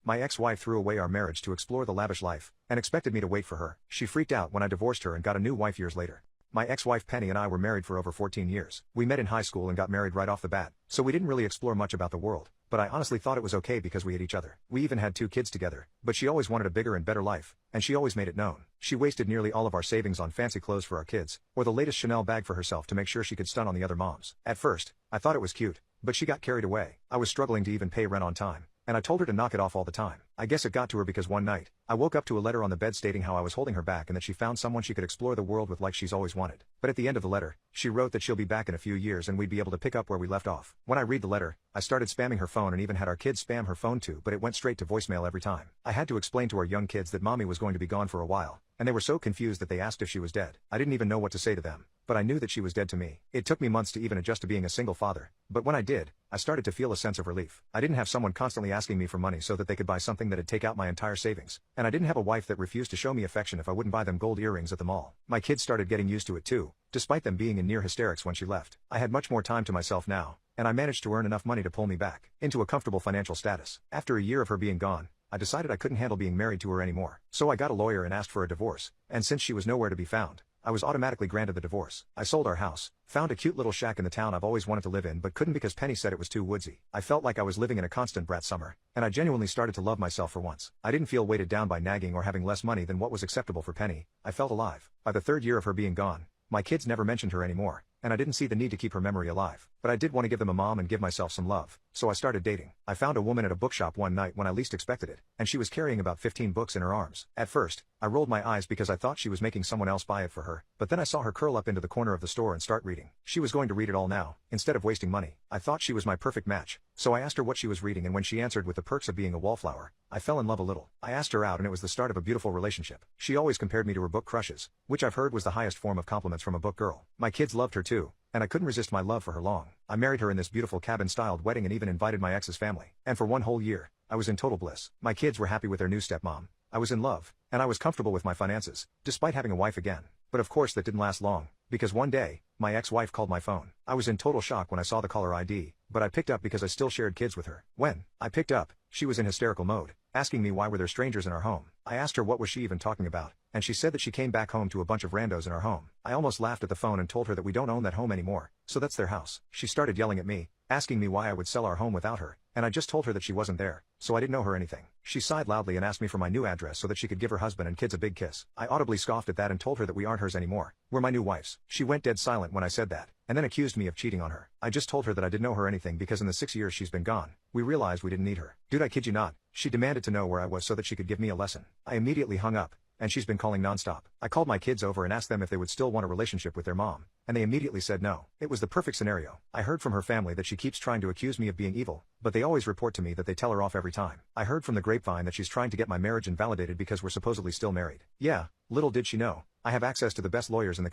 My ex-wife threw away our marriage to explore the lavish life, and expected me to wait for her. She freaked out when I divorced her and got a new wife years later. My ex-wife Penny and I were married for over 14 years. We met in high school and got married right off the bat, so we didn't really explore much about the world, but I honestly thought it was okay because we had each other. We even had 2 kids together, but she always wanted a bigger and better life, and she always made it known. She wasted nearly all of our savings on fancy clothes for our kids, or the latest Chanel bag for herself to make sure she could stun on the other moms. At first, I thought it was cute, but she got carried away. I was struggling to even pay rent on time, and I told her to knock it off all the time. I guess it got to her because one night, I woke up to a letter on the bed stating how I was holding her back and that she found someone she could explore the world with like she's always wanted. But at the end of the letter, she wrote that she'll be back in a few years and we'd be able to pick up where we left off. When I read the letter, I started spamming her phone and even had our kids spam her phone too, but it went straight to voicemail every time. I had to explain to our young kids that mommy was going to be gone for a while, and they were so confused that they asked if she was dead. I didn't even know what to say to them, but I knew that she was dead to me. It took me months to even adjust to being a single father, but when I did, I started to feel a sense of relief. I didn't have someone constantly asking me for money so that they could buy something that'd take out my entire savings, and I didn't have a wife that refused to show me affection if I wouldn't buy them gold earrings at the mall. My kids started getting used to it too, despite them being in near hysterics when she left. I had much more time to myself now, and I managed to earn enough money to pull me back into a comfortable financial status. After a year of her being gone, I decided I couldn't handle being married to her anymore, so I got a lawyer and asked for a divorce, and since she was nowhere to be found, I was automatically granted the divorce. I sold our house, found a cute little shack in the town I've always wanted to live in but couldn't because Penny said it was too woodsy. I felt like I was living in a constant brat summer, and I genuinely started to love myself for once. I didn't feel weighted down by nagging or having less money than what was acceptable for Penny. I felt alive. By the 3rd year of her being gone, my kids never mentioned her anymore, and I didn't see the need to keep her memory alive. But I did want to give them a mom and give myself some love, so I started dating. I found a woman at a bookshop one night when I least expected it, and she was carrying about 15 books in her arms. At first, I rolled my eyes because I thought she was making someone else buy it for her, but then I saw her curl up into the corner of the store and start reading. She was going to read it all now, instead of wasting money. I thought she was my perfect match, so I asked her what she was reading, and when she answered with the perks of being a wallflower, I fell in love a little. I asked her out and it was the start of a beautiful relationship. She always compared me to her book crushes, which I've heard was the highest form of compliments from a book girl. My kids loved her too, and I couldn't resist my love for her long. I married her in this beautiful cabin-styled wedding and even invited my ex's family. And for one whole year, I was in total bliss. My kids were happy with their new stepmom. I was in love, and I was comfortable with my finances, despite having a wife again. But of course that didn't last long, because one day, my ex-wife called my phone. I was in total shock when I saw the caller ID, but I picked up because I still shared kids with her. When I picked up, she was in hysterical mode, asking me why were there strangers in our home. I asked her what was she even talking about, and she said that she came back home to a bunch of randos in our home. I almost laughed at the phone and told her that we don't own that home anymore, so that's their house. She started yelling at me, asking me why I would sell our home without her, and I just told her that she wasn't there, so I didn't know her anything. She sighed loudly and asked me for my new address so that she could give her husband and kids a big kiss. I audibly scoffed at that and told her that we aren't hers anymore. We're my new wife's. She went dead silent when I said that, and then accused me of cheating on her. I just told her that I didn't know her anything because in the 6 years she's been gone, we realized we didn't need her. Dude, I kid you not, she demanded to know where I was so that she could give me a lesson. I immediately hung up, and she's been calling nonstop. I called my kids over and asked them if they would still want a relationship with their mom, and they immediately said no. It was the perfect scenario. I heard from her family that she keeps trying to accuse me of being evil, but they always report to me that they tell her off every time. I heard from the grapevine that she's trying to get my marriage invalidated because we're supposedly still married. Yeah, little did she know, I have access to the best lawyers in the country.